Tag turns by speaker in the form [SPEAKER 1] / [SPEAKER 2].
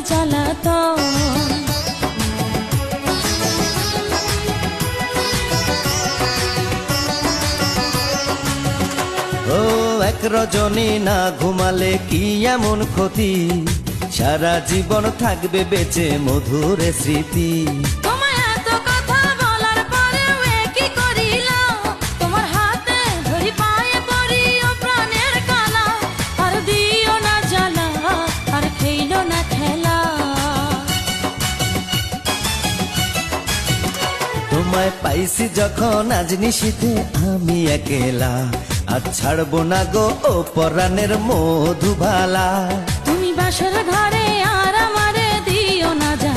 [SPEAKER 1] জ্বালাতন।
[SPEAKER 2] ও এক রজনী না ঘুমালে কি এমন ক্ষতি, সারা জীবন থাকবে বেঁচে মধুর স্মৃতি।
[SPEAKER 1] তোমায় এত কথা বলার পরেও কি করিলাম, তোমার হাতে ধরি পায়ে পড়ি ও প্রাণের কালা। আর দিও না জ্বালা, আর খেইলো না খেলা।
[SPEAKER 2] তোমায় পাইছি যখন আজ নিশীথে আমি একেলা, আর ছাড়বো না গো ও পরাণের মধুবালা।
[SPEAKER 1] তুমি বাসর ঘরে